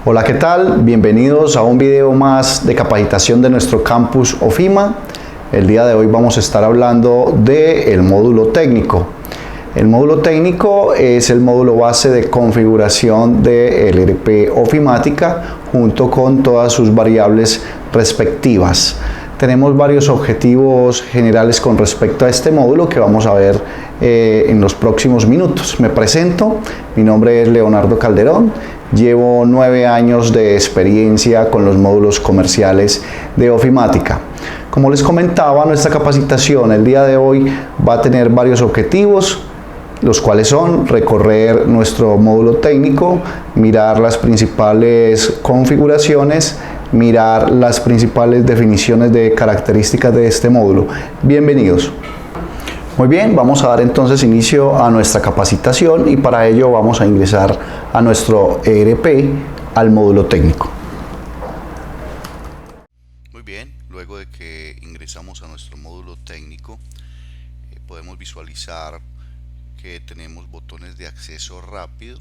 Hola, ¿qué tal? Bienvenidos a un video más de capacitación de nuestro campus OFIMA. El día de hoy vamos a estar hablando del módulo técnico. El módulo técnico es el módulo base de configuración del ERP Ofimática junto con todas sus variables respectivas. Tenemos varios objetivos generales con respecto a este módulo que vamos a ver en los próximos minutos. Me presento, mi nombre es Leonardo Calderón, llevo 9 años de experiencia con los módulos comerciales de Ofimática. Como les comentaba, nuestra capacitación el día de hoy va a tener varios objetivos, los cuales son recorrer nuestro módulo técnico, mirar las principales configuraciones, mirar las principales definiciones de características de este módulo. Bienvenidos. Muy bien, vamos a dar entonces inicio a nuestra capacitación y para ello vamos a ingresar a nuestro ERP al módulo técnico. Muy bien, luego de que ingresamos a nuestro módulo técnico, podemos visualizar que tenemos botones de acceso rápido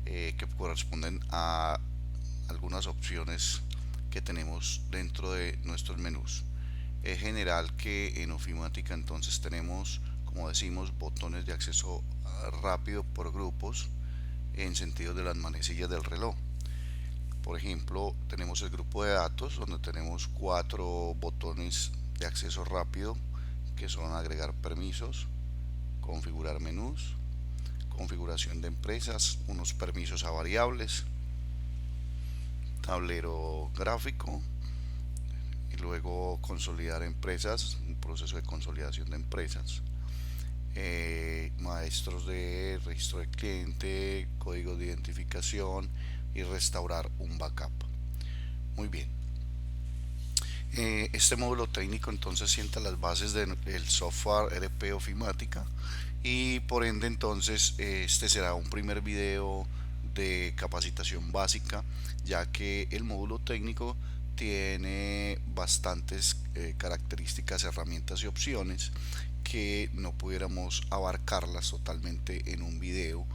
que corresponden a algunas opciones que tenemos dentro de nuestros menús. Es general que en Ofimática entonces tenemos, como decimos, botones de acceso rápido por grupos en sentido de las manecillas del reloj. Por ejemplo, tenemos el grupo de datos donde tenemos 4 botones de acceso rápido que son agregar permisos, configurar menús, configuración de empresas, unos permisos a variables, tablero gráfico y luego consolidar empresas, un proceso de consolidación de empresas, maestros de registro de cliente, código de identificación y restaurar un backup. Muy bien. Este módulo técnico entonces sienta las bases del software ERP Ofimática y por ende entonces este será un primer video de capacitación básica, ya que el módulo técnico tiene bastantes características, herramientas y opciones que no pudiéramos abarcarlas totalmente en un video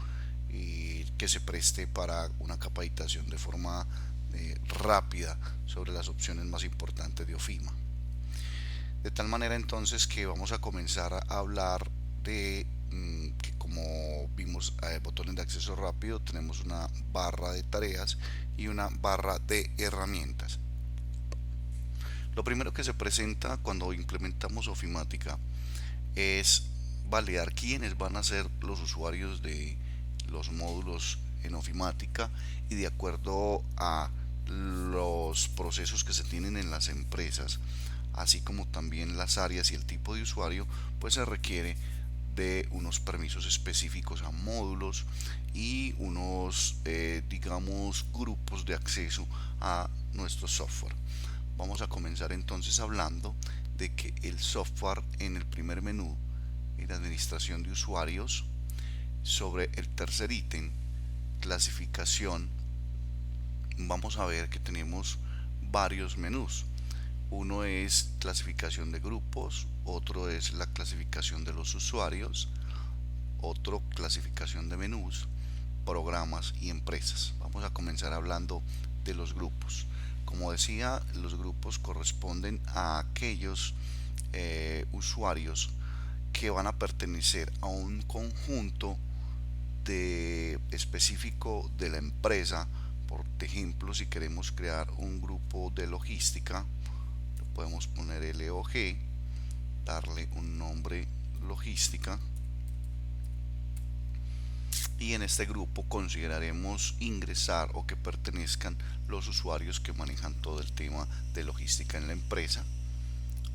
y que se preste para una capacitación de forma rápida sobre las opciones más importantes de Ofima. De tal manera entonces que vamos a comenzar a hablar de que, como vimos, botones de acceso rápido, tenemos una barra de tareas y una barra de herramientas. Lo primero que se presenta cuando implementamos Ofimática es validar quiénes van a ser los usuarios de los módulos en Ofimática y de acuerdo a los procesos que se tienen en las empresas, así como también las áreas y el tipo de usuario, pues se requiere de unos permisos específicos a módulos y unos digamos grupos de acceso a nuestro software. Vamos a comenzar entonces hablando de que el software en el primer menú, en administración de usuarios, sobre el tercer ítem, clasificación, vamos a ver que tenemos varios menús. Uno es clasificación de grupos, otro es la clasificación de los usuarios, otro clasificación de menús, programas y empresas. Vamos a comenzar hablando de los grupos. Como decía, los grupos corresponden a aquellos usuarios que van a pertenecer a un conjunto específico de la empresa. Por ejemplo, si queremos crear un grupo de logística, lo podemos poner LOG, darle un nombre logística, y en este grupo consideraremos ingresar o que pertenezcan los usuarios que manejan todo el tema de logística en la empresa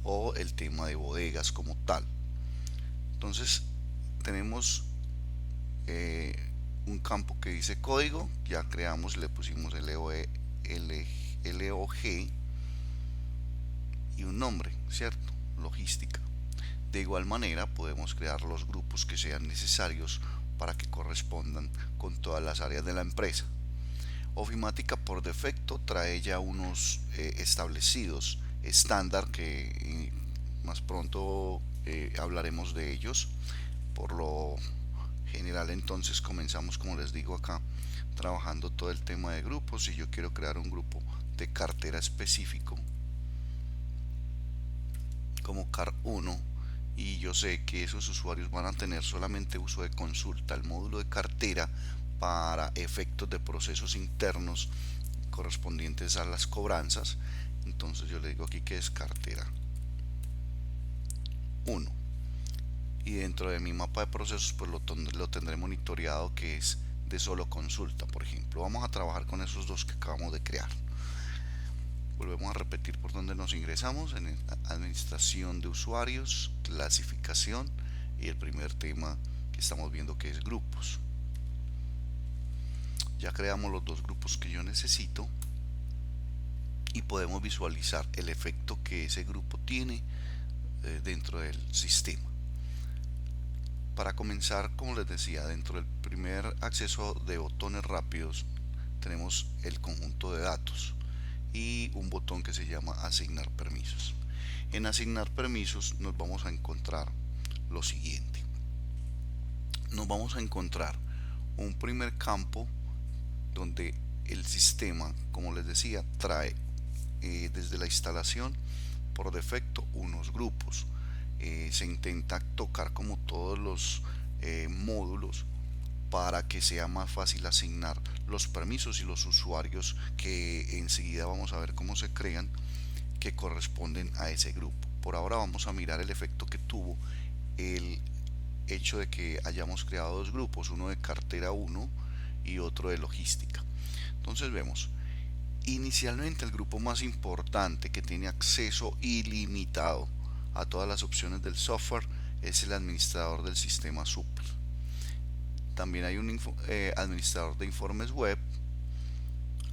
o el tema de bodegas como tal. Entonces tenemos un campo que dice código, ya creamos, le pusimos LOG y un nombre, ¿cierto? Logística. De igual manera podemos crear los grupos que sean necesarios para que correspondan con todas las áreas de la empresa. Ofimática por defecto trae ya unos establecidos estándar que más pronto hablaremos de ellos. Por lo general entonces comenzamos, como les digo acá, trabajando todo el tema de grupos. Si yo quiero crear un grupo de cartera específico como CAR1 y yo sé que esos usuarios van a tener solamente uso de consulta, el módulo de cartera para efectos de procesos internos correspondientes a las cobranzas, entonces yo le digo aquí que es cartera 1 y dentro de mi mapa de procesos pues lo tendré monitoreado, que es de solo consulta. Por ejemplo, vamos a trabajar con esos dos que acabamos de crear. Volvemos a repetir por donde nos ingresamos: en administración de usuarios, clasificación, y el primer tema que estamos viendo, que es grupos. Ya creamos los dos grupos que yo necesito y podemos visualizar el efecto que ese grupo tiene dentro del sistema. Para comenzar, como les decía, dentro del primer acceso de botones rápidos tenemos el conjunto de datos y un botón que se llama asignar permisos. En asignar permisos nos vamos a encontrar lo siguiente: nos vamos a encontrar un primer campo donde el sistema, como les decía, trae desde la instalación por defecto unos grupos. Se intenta tocar como todos los módulos para que sea más fácil asignar los permisos y los usuarios, que enseguida vamos a ver cómo se crean, que corresponden a ese grupo. Por ahora vamos a mirar el efecto que tuvo el hecho de que hayamos creado dos grupos, uno de cartera 1 y otro de logística. Entonces vemos, inicialmente el grupo más importante, que tiene acceso ilimitado a todas las opciones del software, es el administrador del sistema Super. También hay un administrador de informes web,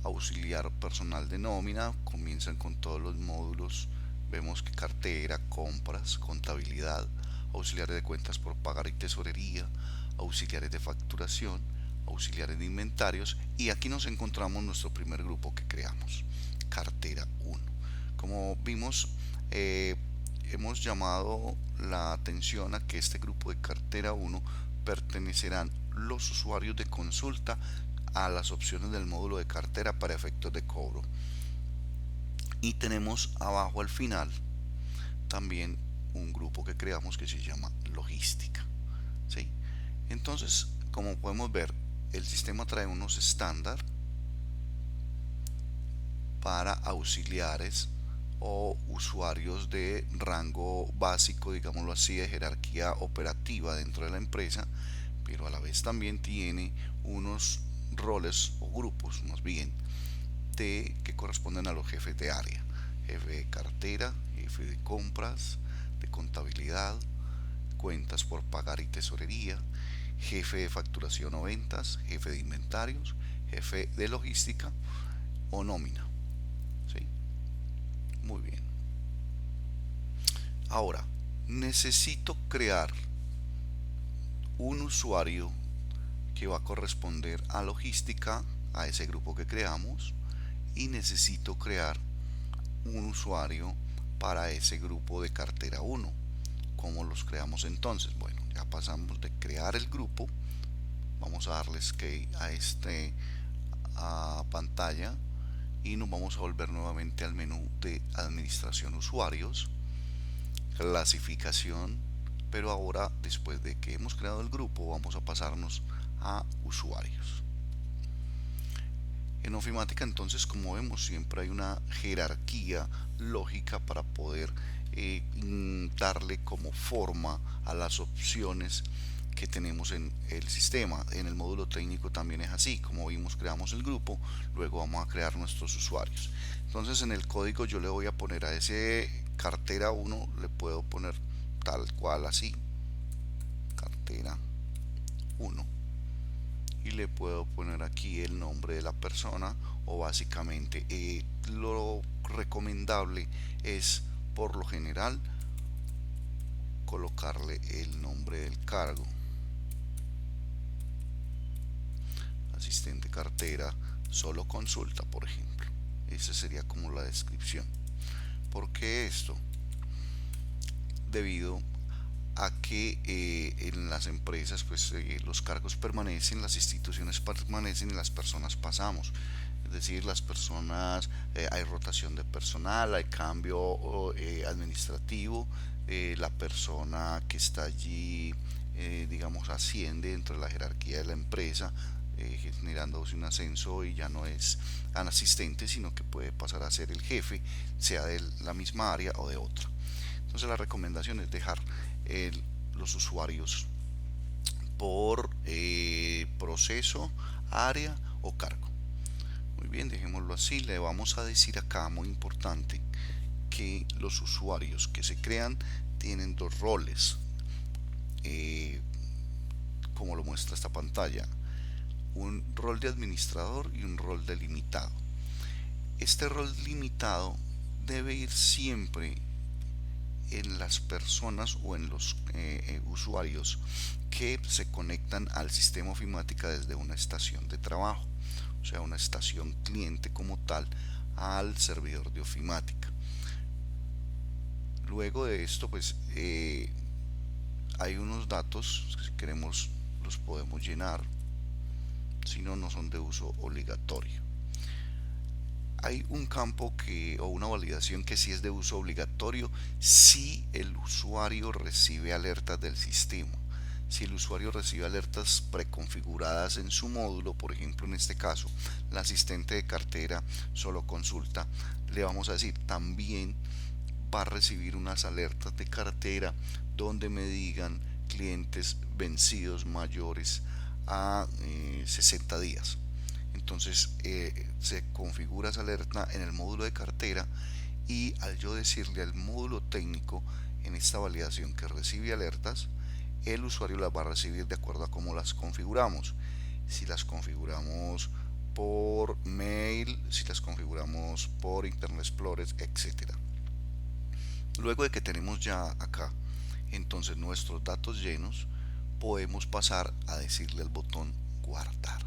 auxiliar personal de nómina, comienzan con todos los módulos. Vemos que cartera, compras, contabilidad, auxiliares de cuentas por pagar y tesorería, auxiliares de facturación, auxiliares de inventarios, y aquí nos encontramos nuestro primer grupo que creamos, cartera 1. Como vimos, hemos llamado la atención a que este grupo de cartera 1 pertenecerán los usuarios de consulta a las opciones del módulo de cartera para efectos de cobro. Y tenemos abajo al final también un grupo que creamos que se llama logística, ¿sí? Entonces, como podemos ver, el sistema trae unos estándar para auxiliares o usuarios de rango básico, digámoslo así, de jerarquía operativa dentro de la empresa, pero a la vez también tiene unos roles o grupos más bien que corresponden a los jefes de área: jefe de cartera, jefe de compras, de contabilidad, cuentas por pagar y tesorería, jefe de facturación o ventas, jefe de inventarios, jefe de logística o nómina, ¿sí? Muy bien. Ahora necesito crear un usuario que va a corresponder a logística, a ese grupo que creamos, y necesito crear un usuario para ese grupo de cartera 1. ¿Cómo los creamos entonces? Bueno, ya pasamos de crear el grupo. Vamos a darle escape a pantalla y nos vamos a volver nuevamente al menú de administración usuarios, clasificación, pero ahora, después de que hemos creado el grupo, vamos a pasarnos a usuarios. En Ofimática, entonces, como vemos, siempre hay una jerarquía lógica para poder darle como forma a las opciones que tenemos en el sistema. En el módulo técnico también es así. Como vimos, creamos el grupo, luego vamos a crear nuestros usuarios. Entonces, en el código yo le voy a poner a ese cartera 1, le puedo poner tal cual así, cartera 1, y le puedo poner aquí el nombre de la persona, o básicamente lo recomendable es, por lo general, colocarle el nombre del cargo: asistente cartera, solo consulta, por ejemplo. Esa sería como la descripción. ¿Por qué esto? Debido a que en las empresas pues los cargos permanecen, las instituciones permanecen y las personas pasamos. Es decir, las personas, hay rotación de personal, hay cambio administrativo, la persona que está allí, digamos, asciende dentro de la jerarquía de la empresa, generándose un ascenso y ya no es un asistente, sino que puede pasar a ser el jefe, sea de la misma área o de otra. Entonces la recomendación es dejar los usuarios por proceso, área o cargo. Muy bien, dejémoslo así. Le vamos a decir acá, muy importante, que los usuarios que se crean tienen dos roles, como lo muestra esta pantalla: un rol de administrador y un rol delimitado. Este rol limitado debe ir siempre en las personas o en los usuarios que se conectan al sistema ofimática desde una estación de trabajo, o sea, una estación cliente como tal, al servidor de ofimática. Luego de esto, pues hay unos datos, si queremos los podemos llenar, si no, no son de uso obligatorio. Hay un campo o una validación que sí es de uso obligatorio si el usuario recibe alertas del sistema. Si el usuario recibe alertas preconfiguradas en su módulo, por ejemplo en este caso la asistente de cartera solo consulta, le vamos a decir también va a recibir unas alertas de cartera donde me digan clientes vencidos mayores a 60 días. Entonces se configura esa alerta en el módulo de cartera, y al yo decirle al módulo técnico en esta validación que recibe alertas, el usuario las va a recibir de acuerdo a cómo las configuramos. Si las configuramos por mail, si las configuramos por Internet Explorer, etc. Luego de que tenemos ya acá entonces nuestros datos llenos, podemos pasar a decirle al botón guardar.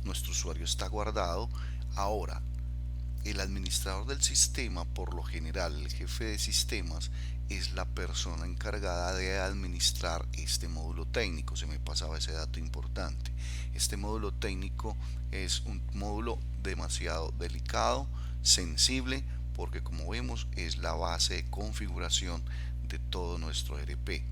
Nuestro usuario está guardado. Ahora, el administrador del sistema, por lo general el jefe de sistemas, es la persona encargada de administrar este módulo técnico. Se me pasaba ese dato importante. Este módulo técnico es un módulo demasiado delicado, sensible, porque como vemos es la base de configuración de todo nuestro ERP.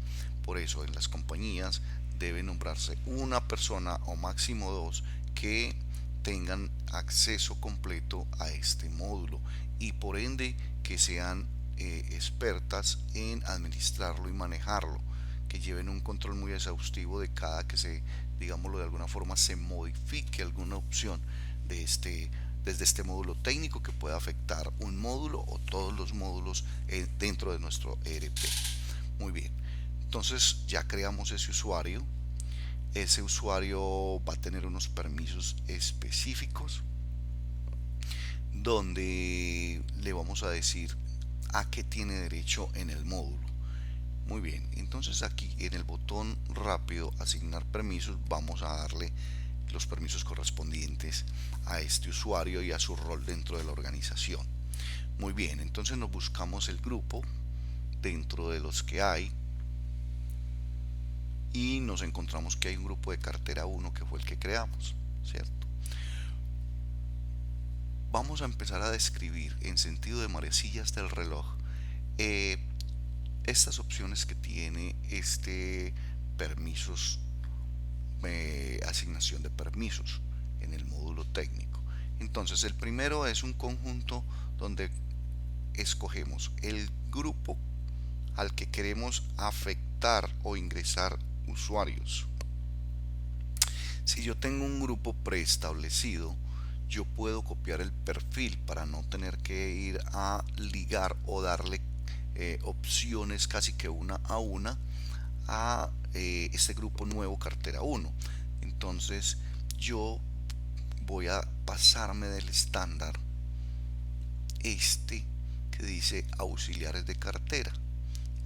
Por eso en las compañías debe nombrarse una persona o máximo dos que tengan acceso completo a este módulo, y por ende que sean expertas en administrarlo y manejarlo, que lleven un control muy exhaustivo de cada que se, digámoslo de alguna forma, se modifique alguna opción de desde este módulo técnico que pueda afectar un módulo o todos los módulos dentro de nuestro ERP. Muy bien, entonces ya creamos ese usuario. Ese usuario va a tener unos permisos específicos donde le vamos a decir a qué tiene derecho en el módulo. Muy bien, entonces aquí en el botón rápido asignar permisos vamos a darle los permisos correspondientes a este usuario y a su rol dentro de la organización. Muy bien, entonces nos buscamos el grupo dentro de los que hay y nos encontramos que hay un grupo de cartera 1 que fue el que creamos, ¿cierto? Vamos a empezar a describir en sentido de manecillas del reloj estas opciones que tiene este permisos, asignación de permisos en el módulo técnico. Entonces el primero es un conjunto donde escogemos el grupo al que queremos afectar o ingresar usuarios. Si yo tengo un grupo preestablecido, yo puedo copiar el perfil para no tener que ir a ligar o darle opciones casi que una a una a este grupo nuevo cartera 1. Entonces yo voy a pasarme del estándar que dice auxiliares de cartera.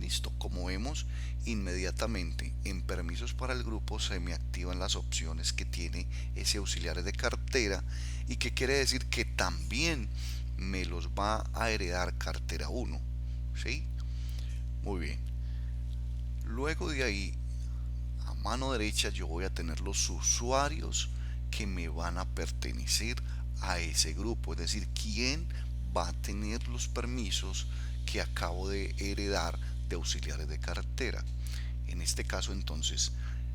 Listo, como vemos, inmediatamente en permisos para el grupo se me activan las opciones que tiene ese auxiliares de cartera, y que quiere decir que también me los va a heredar cartera 1. ¿Sí? Muy bien. Luego de ahí, a mano derecha, yo voy a tener los usuarios que me van a pertenecer a ese grupo, es decir, quién va a tener los permisos que acabo de heredar de auxiliares de cartera. En este caso, entonces,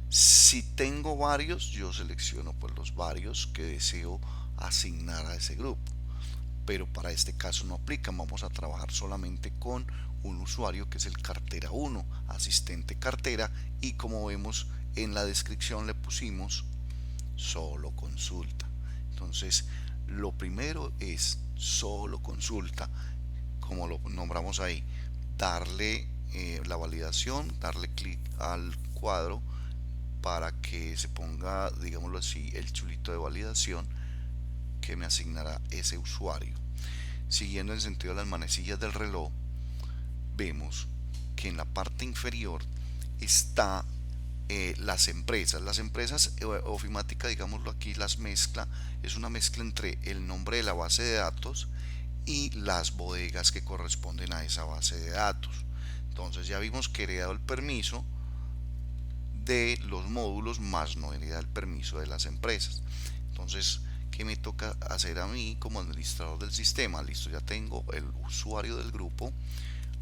si tengo varios, yo selecciono pues los varios que deseo asignar a ese grupo, pero para este caso no aplican. Vamos a trabajar solamente con un usuario que es el cartera 1, asistente cartera, y como vemos en la descripción le pusimos solo consulta. Entonces, lo primero es solo consulta, como lo nombramos ahí, darle la validación, darle clic al cuadro para que se ponga, digámoslo así, el chulito de validación que me asignará ese usuario. Siguiendo el sentido de las manecillas del reloj, vemos que en la parte inferior está las empresas. Las empresas ofimática, digámoslo aquí, las mezcla, es una mezcla entre el nombre de la base de datos y las bodegas que corresponden a esa base de datos. Entonces ya vimos que hereda el permiso de los módulos, más no hereda el permiso de las empresas. Entonces, ¿qué me toca hacer a mí como administrador del sistema? Listo, ya tengo el usuario del grupo.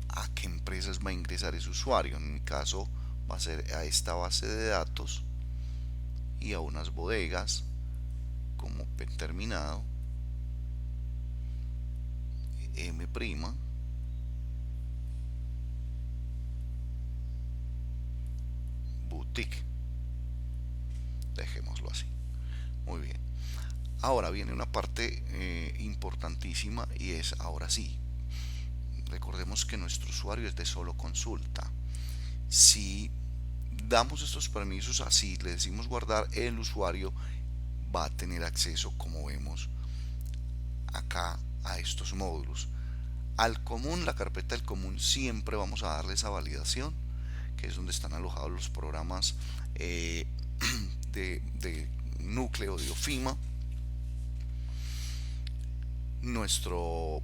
¿A qué empresas va a ingresar ese usuario? En mi caso va a ser a esta base de datos y a unas bodegas como terminado M', boutique, dejémoslo así. Muy bien, ahora viene una parte importantísima, y es, ahora sí, recordemos que nuestro usuario es de solo consulta. Si damos estos permisos así, le decimos guardar, el usuario va a tener acceso, como vemos acá, a estos módulos. Al común, la carpeta del común, siempre vamos a darle esa validación, que es donde están alojados los programas de núcleo de OFIMA. Nuestro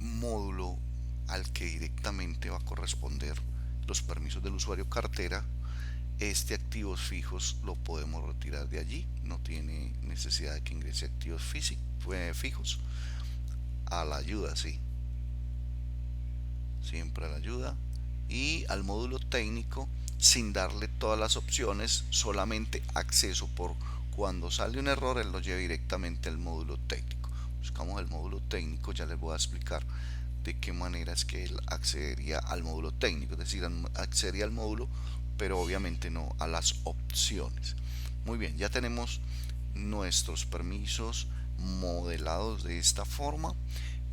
módulo al que directamente va a corresponder los permisos del usuario cartera, activos fijos lo podemos retirar de allí, no tiene necesidad de que ingrese activos fijos. A la ayuda, sí, siempre a la ayuda, y al módulo técnico sin darle todas las opciones, solamente acceso por cuando sale un error, él lo lleva directamente al módulo técnico. Buscamos el módulo técnico, ya les voy a explicar de qué manera es que él accedería al módulo técnico, es decir, accedería al módulo, pero obviamente no a las opciones. Muy bien, ya tenemos nuestros permisos modelados de esta forma.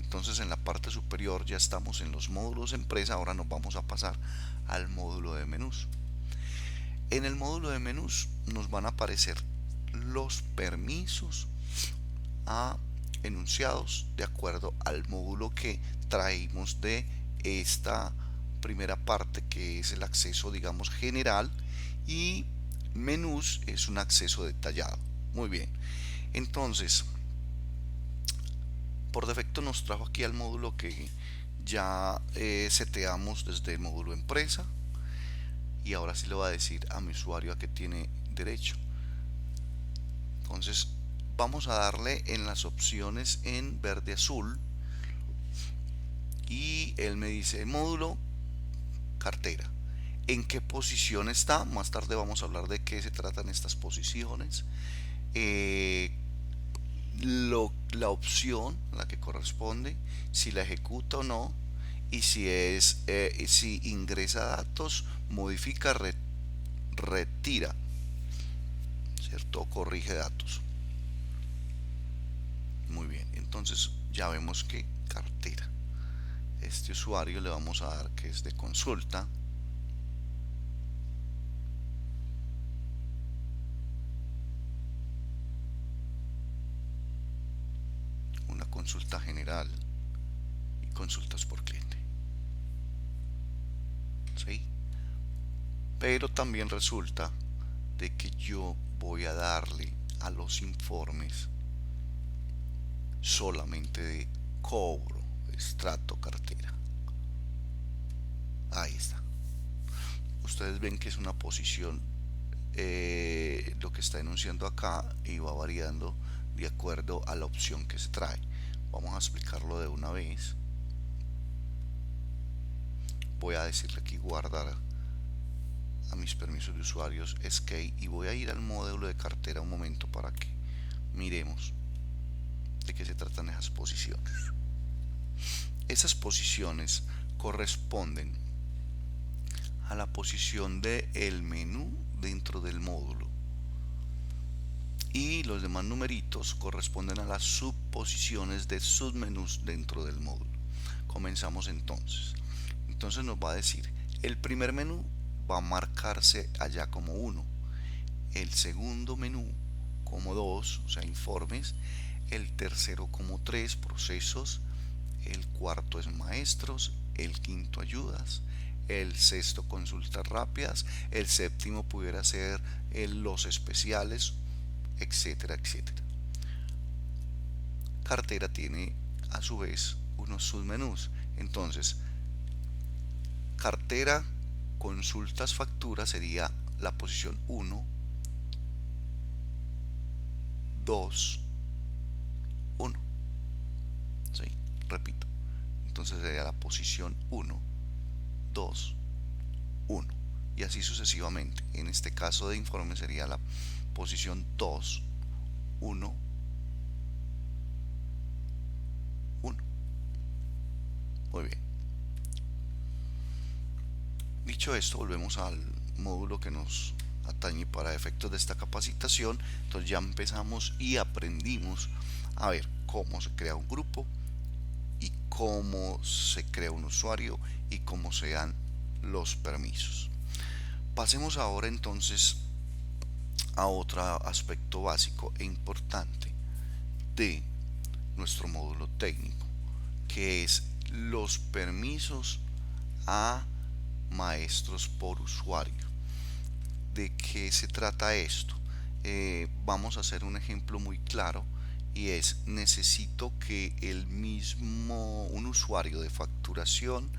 Entonces en la parte superior ya estamos en los módulos de empresa. Ahora nos vamos a pasar al módulo de menús. En el módulo de menús nos van a aparecer los permisos enunciados de acuerdo al módulo que traímos de esta primera parte, que es el acceso, digamos, general, y menús es un acceso detallado. Muy bien, entonces por defecto nos trajo aquí al módulo que ya seteamos desde el módulo empresa, y ahora sí le voy a decir a mi usuario a qué tiene derecho. Entonces vamos a darle en las opciones en verde azul, y él me dice módulo cartera, en qué posición está. Más tarde vamos a hablar de qué se tratan estas posiciones, la opción, la que corresponde, si la ejecuta o no, y si ingresa datos, modifica, retira, ¿cierto? Corrige datos. Muy bien, entonces ya vemos que cartera, este usuario le vamos a dar que es de consulta. Una consulta general y consultas por cliente, ¿sí? Pero también resulta de que yo voy a darle a los informes solamente de cobro, extracto, cartera. Ahí está. ustedes ven que es una posición lo que está enunciando acá, y va variando de acuerdo a la opción que se trae. Vamos a explicarlo de una vez. Voy a decirle aquí guardar a mis permisos de usuarios, escape, y voy a ir al módulo de cartera un momento para que miremos de qué se tratan esas posiciones. Esas posiciones corresponden a la posición del menú dentro del módulo, y los demás numeritos corresponden a las subposiciones de submenús dentro del módulo. Comenzamos entonces. Entonces nos va a decir, el primer menú va a marcarse allá como 1, el segundo menú como 2, o sea, informes, el tercero como 3, procesos, el cuarto es maestros, el quinto ayudas, el sexto consultas rápidas, el séptimo pudiera ser los especiales, etcétera, etcétera. Cartera tiene a su vez unos submenús. Entonces, cartera, consultas, facturas sería la posición 1, 2, 1. ¿Sí? Repito. Entonces sería la posición 1, 2, 1. Y así sucesivamente. En este caso de informe sería la posición 2, 1, 1. Muy bien. Dicho esto, volvemos al módulo que nos atañe para efectos de esta capacitación. Entonces ya empezamos y aprendimos a ver cómo se crea un grupo y cómo se crea un usuario y cómo se dan los permisos. Pasemos ahora entonces a otro aspecto básico e importante de nuestro módulo técnico, que es los permisos a maestros por usuario. ¿De qué se trata esto? Vamos a hacer un ejemplo muy claro, y es: necesito que un usuario de facturación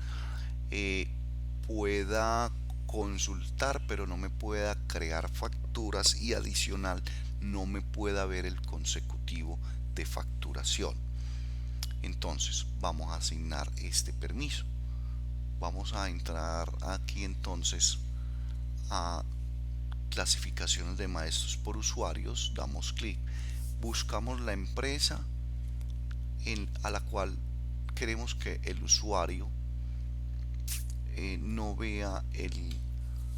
pueda consultar, pero no me pueda crear facturas, y adicional no me pueda ver el consecutivo de facturación. Entonces vamos a asignar este permiso. Vamos a entrar aquí entonces a clasificaciones de maestros por usuarios, damos clic, buscamos la empresa a la cual queremos que el usuario no vea el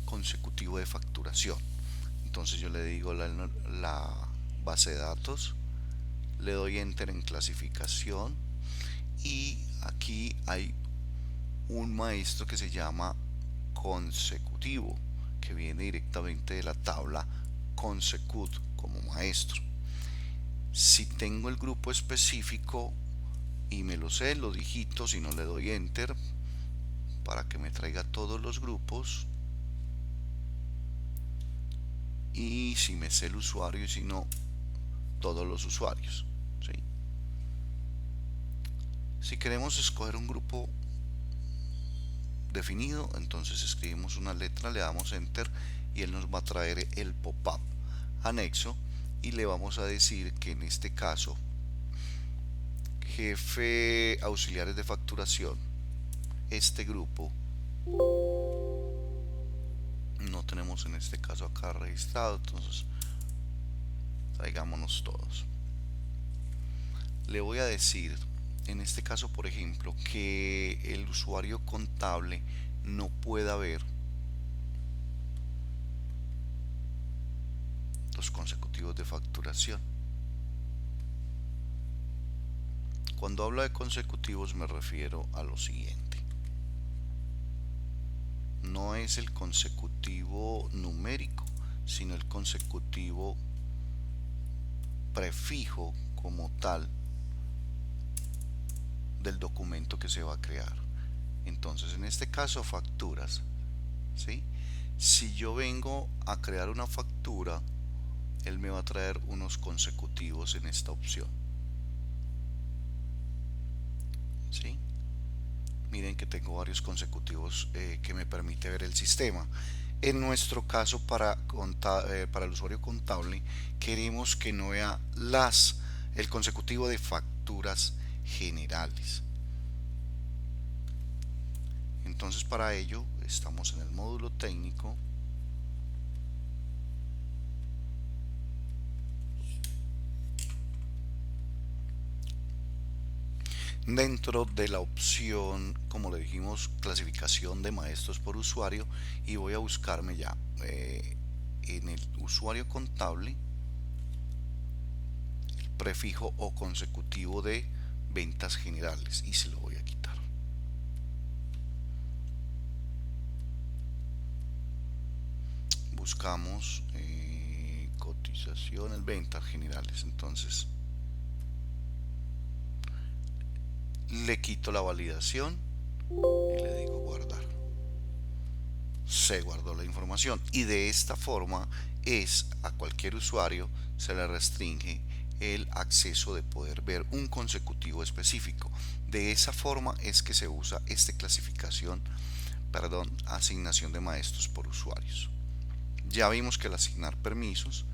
consecutivo de facturación. Entonces yo le digo la base de datos, le doy enter en clasificación, y aquí hay un maestro que se llama consecutivo, que viene directamente de la tabla consecut como maestro. Si tengo el grupo específico y me lo sé, lo digito, si no le doy enter para que me traiga todos los grupos, y si me sé el usuario, y si no, todos los usuarios. ¿Sí? Si queremos escoger un grupo definido, entonces escribimos una letra, le damos enter, y él nos va a traer el pop-up anexo, y le vamos a decir que en este caso jefe auxiliares de facturación, este grupo no tenemos en este caso acá registrado, entonces traigámonos todos. Le voy a decir en este caso, por ejemplo, que el usuario contable no pueda ver los consecutivos de facturación. Cuando hablo de consecutivos me refiero a lo siguiente: no es el consecutivo numérico, sino el consecutivo prefijo como tal del documento que se va a crear. Entonces en este caso facturas, ¿sí? Si yo vengo a crear una factura, él me va a traer unos consecutivos en esta opción, ¿sí? Miren que tengo varios consecutivos que me permite ver el sistema. En nuestro caso, para el usuario contable, queremos que no vea el consecutivo de facturas generales. Entonces, para ello, estamos en el módulo técnico. Dentro de la opción, como le dijimos, clasificación de maestros por usuario, y voy a buscarme ya en el usuario contable el prefijo o consecutivo de ventas generales, y se lo voy a quitar. Buscamos cotizaciones, ventas generales. Entonces le quito la validación y le digo guardar. Se guardó la información, y de esta forma a cualquier usuario se le restringe el acceso de poder ver un consecutivo específico. De esa forma es que se usa asignación de maestros por usuarios. Ya vimos que al asignar permisos,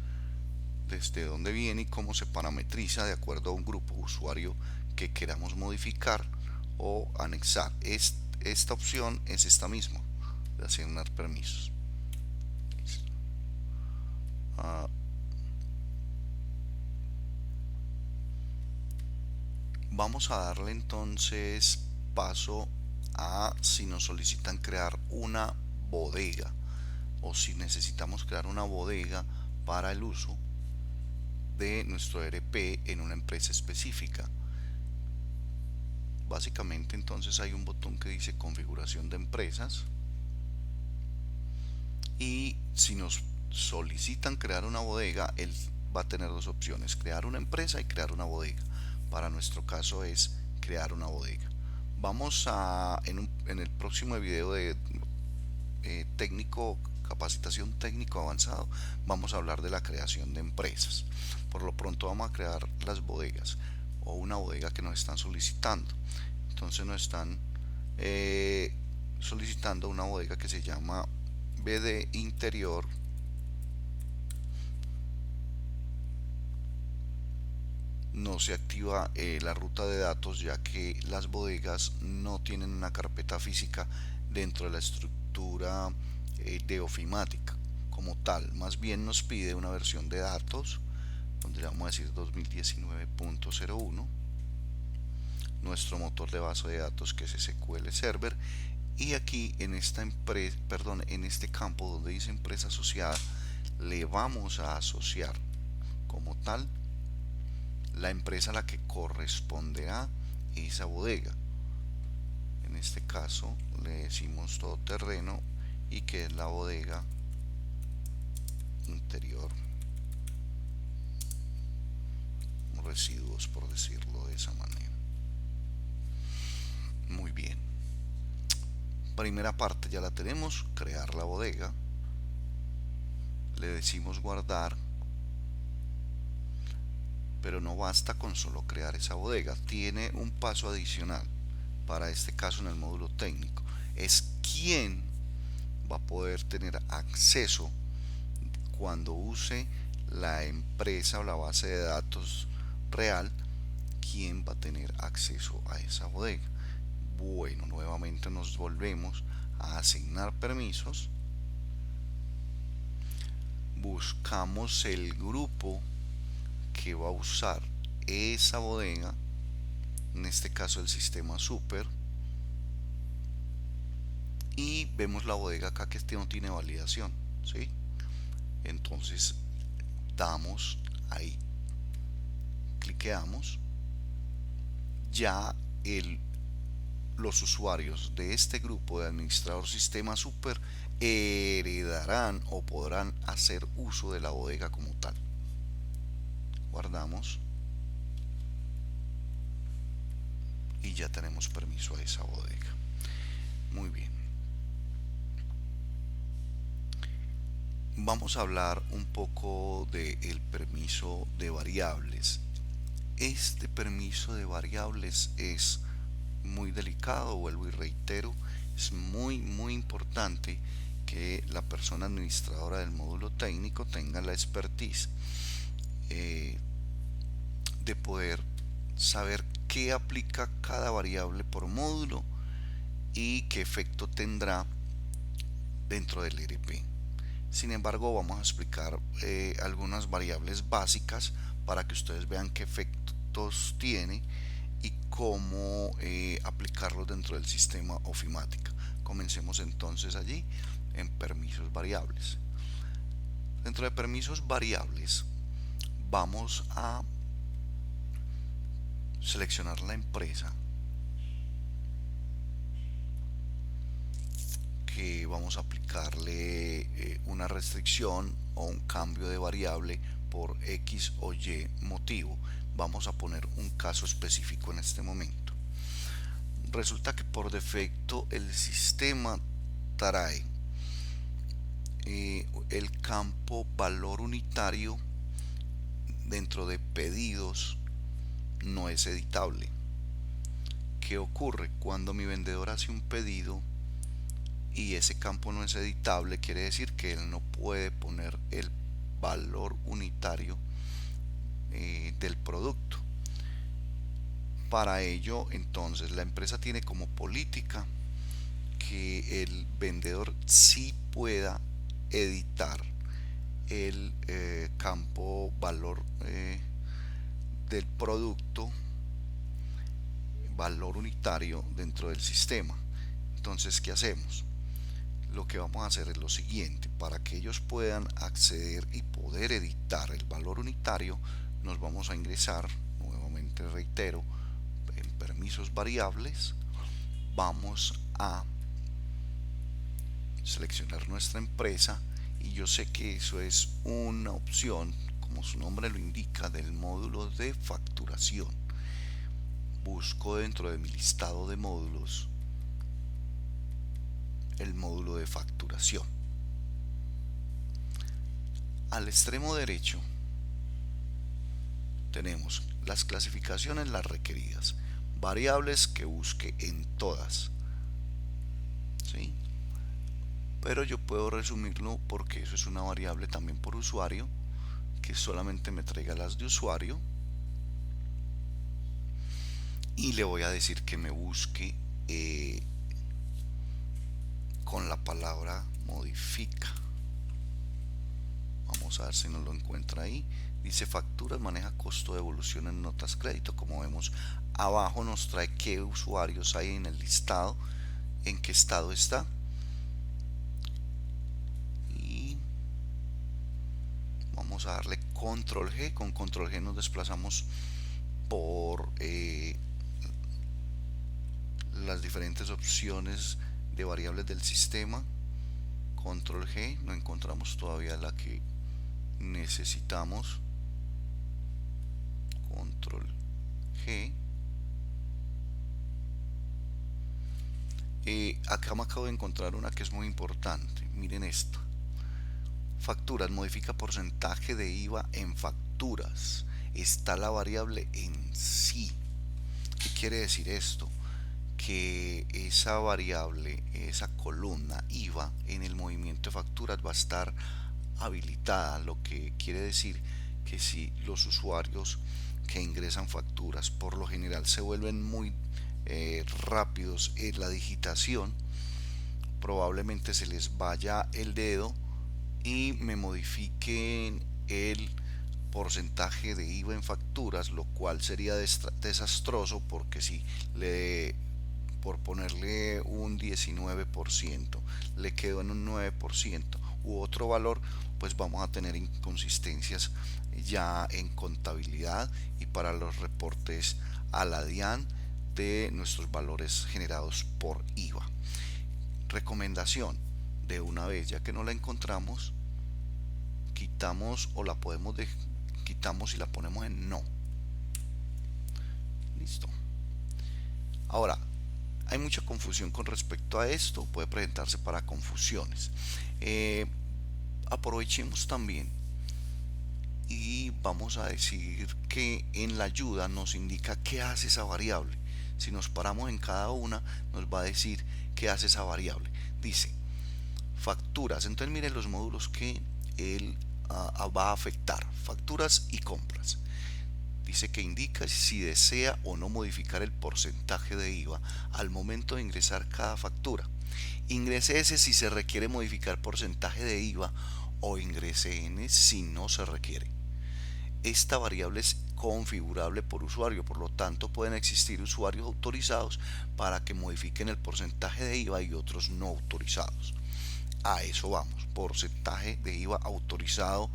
desde dónde viene y cómo se parametriza de acuerdo a un grupo usuario que queramos modificar o anexar. Esta opción es esta misma, de asignar permisos. Vamos a darle entonces paso a si nos solicitan crear una bodega, o si necesitamos crear una bodega para el uso de nuestro ERP en una empresa específica. Básicamente, entonces hay un botón que dice configuración de empresas, y si nos solicitan crear una bodega, él va a tener dos opciones: crear una empresa y crear una bodega. Para nuestro caso es crear una bodega. Vamos en el próximo video de capacitación técnico avanzado, vamos a hablar de la creación de empresas. Por lo pronto vamos a crear las bodegas, o una bodega que nos están solicitando. Entonces nos están solicitando una bodega que se llama BD Interior no se activa la ruta de datos, ya que las bodegas no tienen una carpeta física dentro de la estructura de ofimática como tal. Más bien nos pide una versión de datos donde le vamos a decir 2019.01, nuestro motor de base de datos, que es SQL Server, y aquí en este campo donde dice empresa asociada, le vamos a asociar como tal la empresa a la que corresponderá esa bodega. En este caso le decimos todoterreno, y que es la bodega interior residuos, por decirlo de esa manera. Muy bien, primera parte ya la tenemos: crear la bodega. Le decimos guardar, pero no basta con solo crear esa bodega, tiene un paso adicional. Para este caso, en el módulo técnico, es quién va a poder tener acceso cuando use la empresa o la base de datos real. ¿Quién va a tener acceso a esa bodega? Bueno, nuevamente nos volvemos a asignar permisos, buscamos el grupo que va a usar esa bodega, en este caso el sistema Super, y vemos la bodega acá que no tiene validación, ¿sí? Entonces damos ahí, cliqueamos. Ya los usuarios de este grupo de administrador sistema Super heredarán o podrán hacer uso de la bodega como tal. Guardamos y ya tenemos permiso a esa bodega. Muy bien, vamos a hablar un poco del permiso de variables. Este permiso de variables es muy delicado, vuelvo y reitero, es muy importante que que la persona administradora del módulo técnico tenga la expertise de poder saber qué aplica cada variable por módulo y qué efecto tendrá dentro del ERP. Sin embargo, vamos a explicar algunas variables básicas para que ustedes vean qué efectos tiene y cómo aplicarlos dentro del sistema ofimática. Comencemos entonces allí en permisos variables. Dentro de permisos variables vamos a seleccionar la empresa que vamos a aplicarle una restricción o un cambio de variable por X o Y motivo. Vamos a poner un caso específico en este momento. Resulta que por defecto el sistema trae el campo valor unitario dentro de pedidos no es editable. ¿Qué ocurre? Cuando mi vendedor hace un pedido y ese campo no es editable, quiere decir que él no puede poner el valor unitario del producto. Para ello, entonces, la empresa tiene como política que el vendedor sí pueda editar el campo valor del producto, valor unitario dentro del sistema. Entonces, ¿qué hacemos? Lo que vamos a hacer es lo siguiente: para que ellos puedan acceder y poder editar el valor unitario, nos vamos a ingresar, nuevamente reitero, en permisos variables. Vamos a seleccionar nuestra empresa y yo sé que eso es una opción, como su nombre lo indica, del módulo de facturación. Busco dentro de mi listado de módulos el módulo de facturación. Al extremo derecho tenemos las clasificaciones, las requeridas, variables que busque en todas, ¿sí? Pero yo puedo resumirlo, porque eso es una variable también por usuario, que solamente me traiga las de usuario, y le voy a decir que me busque con la palabra modifica. Vamos a ver si nos lo encuentra ahí. Dice facturas, maneja costo de evolución en notas crédito. Como vemos abajo nos trae qué usuarios hay en el listado, en qué estado está, y vamos a darle control G. Con control G nos desplazamos por las diferentes opciones de variables del sistema. Control G, no encontramos todavía la que necesitamos. Control G. Acá me acabo de encontrar una que es muy importante. Miren esto: facturas, modifica porcentaje de IVA en facturas. Está la variable en sí. ¿Qué quiere decir esto? Que esa variable, esa columna IVA en el movimiento de facturas va a estar habilitada, lo que quiere decir que si los usuarios que ingresan facturas por lo general se vuelven muy rápidos en la digitación, probablemente se les vaya el dedo y me modifiquen el porcentaje de IVA en facturas, lo cual sería desastroso, porque si por ponerle un 19% le quedó en un 9% u otro valor, pues vamos a tener inconsistencias ya en contabilidad y para los reportes a la DIAN de nuestros valores generados por IVA. Recomendación: de una vez, ya que no la encontramos, quitamos o la podemos quitamos y la ponemos en no. Listo. Ahora, hay mucha confusión con respecto a esto, puede presentarse para confusiones. Aprovechemos también y vamos a decir que en la ayuda nos indica qué hace esa variable. Si nos paramos en cada una, nos va a decir qué hace esa variable. Dice facturas. Entonces miren los módulos que él va a afectar: facturas y compras. Dice que indica si desea o no modificar el porcentaje de IVA al momento de ingresar cada factura. Ingrese S si se requiere modificar porcentaje de IVA o ingrese N si no se requiere. Esta variable es configurable por usuario, por lo tanto pueden existir usuarios autorizados para que modifiquen el porcentaje de IVA y otros no autorizados. A eso vamos: porcentaje de IVA autorizado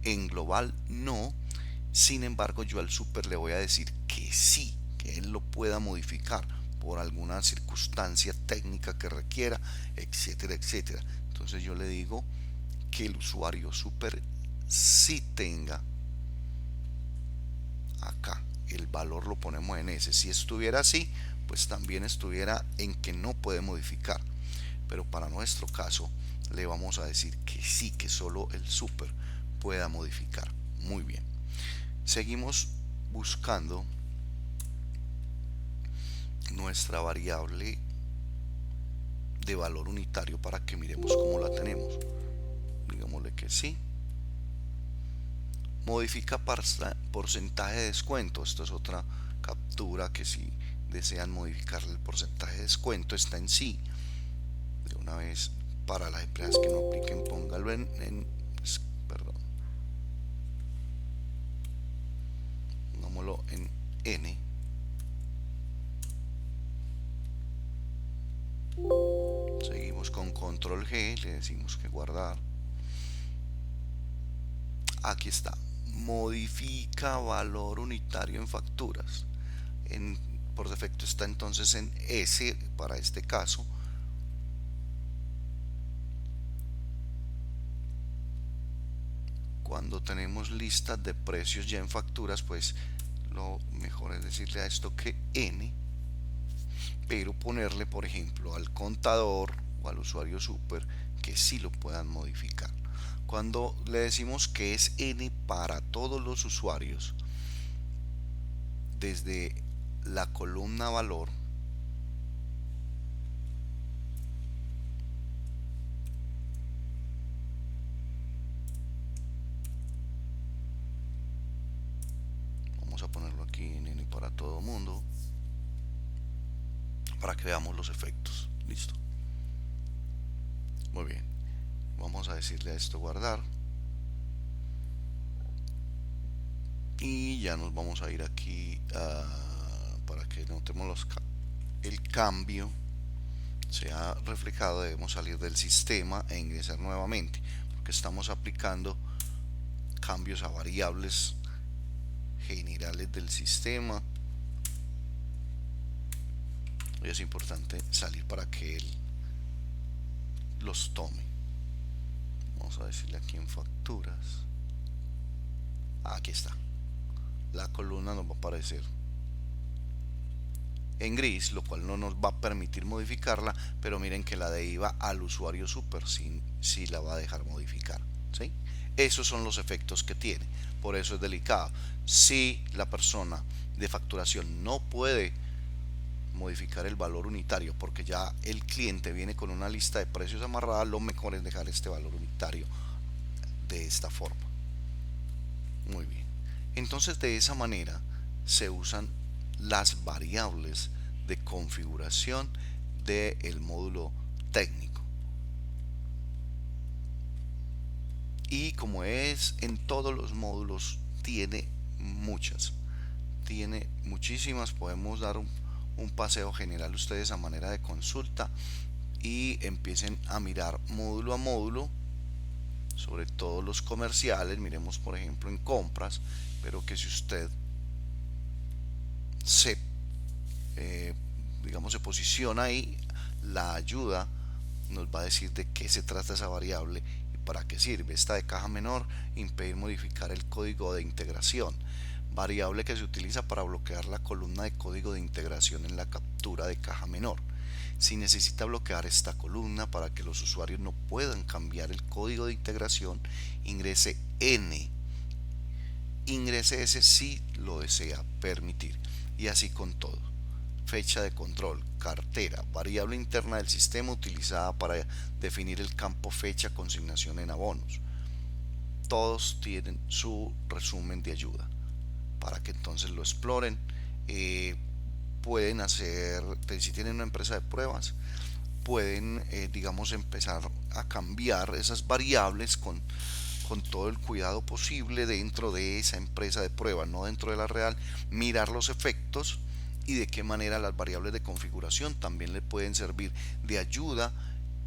en global no. Sin embargo, yo al super le voy a decir que sí, que él lo pueda modificar por alguna circunstancia técnica que requiera, etcétera, etcétera. Entonces yo le digo que el usuario super sí tenga acá el valor, lo ponemos en S. Si estuviera así, pues también estuviera en que no puede modificar, pero para nuestro caso le vamos a decir que sí, que solo el super pueda modificar. Muy bien, seguimos buscando nuestra variable de valor unitario para que miremos cómo la tenemos. Digámosle que sí. Modifica porcentaje de descuento. Esto es otra captura que si desean modificarle el porcentaje de descuento está en sí. De una vez, para las empresas que no apliquen, póngalo pongámoslo en N. Seguimos con control G, le decimos que guardar. Aquí está: modifica valor unitario en facturas. Por defecto está entonces en S para este caso. Cuando tenemos listas de precios ya en facturas, pues lo mejor es decirle a esto que N, pero ponerle, por ejemplo, al contador o al usuario super que sí lo puedan modificar. Cuando le decimos que es N para todos los usuarios, desde la columna valor vamos a ponerlo aquí en N para todo mundo para que veamos los efectos. Listo. Muy bien, vamos a decirle a esto guardar y ya nos vamos a ir aquí para que notemos el cambio sea reflejado. Debemos salir del sistema e ingresar nuevamente porque estamos aplicando cambios a variables generales del sistema. Y es importante salir para que él los tome. Vamos a decirle aquí en facturas. Aquí está. La columna nos va a aparecer en gris, lo cual no nos va a permitir modificarla, pero miren que la de IVA al usuario super sí la va a dejar modificar, ¿sí? Esos son los efectos que tiene, por eso es delicado. Si la persona de facturación no puede modificar el valor unitario porque ya el cliente viene con una lista de precios amarrada, lo mejor es dejar este valor unitario de esta forma. Muy bien, entonces de esa manera se usan las variables de configuración del módulo técnico. Y como es en todos los módulos, tiene muchísimas. Podemos dar un paseo general ustedes a manera de consulta y empiecen a mirar módulo a módulo, sobre todo los comerciales. Miremos por ejemplo en compras, pero que si usted se posiciona ahí, la ayuda nos va a decir de qué se trata esa variable y para qué sirve. Esta de caja menor: impedir modificar el código de integración, variable que se utiliza para bloquear la columna de código de integración en la captura de caja menor. Si necesita bloquear esta columna para que los usuarios no puedan cambiar el código de integración, ingrese N. Ingrese S si lo desea permitir, y así con todo. fecha de control, cartera, variable interna del sistema utilizada para definir el campo fecha, consignación en abonos. Todos tienen su resumen de ayuda para que entonces lo exploren. Pueden hacer, si tienen una empresa de pruebas, pueden digamos empezar a cambiar esas variables con todo el cuidado posible dentro de esa empresa de prueba, no dentro de la real, mirar los efectos y de qué manera las variables de configuración también le pueden servir de ayuda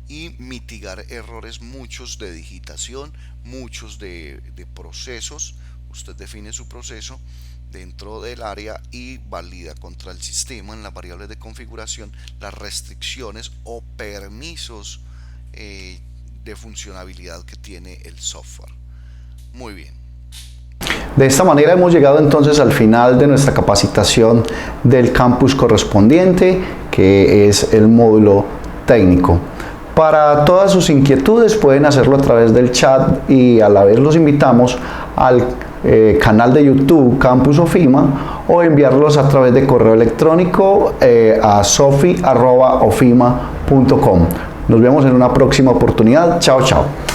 y mitigar errores, muchos de digitación, muchos de procesos. Usted define su proceso dentro del área y valida contra el sistema en las variables de configuración las restricciones o permisos de funcionalidad que tiene el software. Muy bien. De esta manera hemos llegado entonces al final de nuestra capacitación del campus correspondiente, que es el módulo técnico. Para todas sus inquietudes pueden hacerlo a través del chat y a la vez los invitamos al canal de YouTube Campus OFIMA o enviarlos a través de correo electrónico a sofi@ofima.com. Nos vemos en una próxima oportunidad. Chao, chao.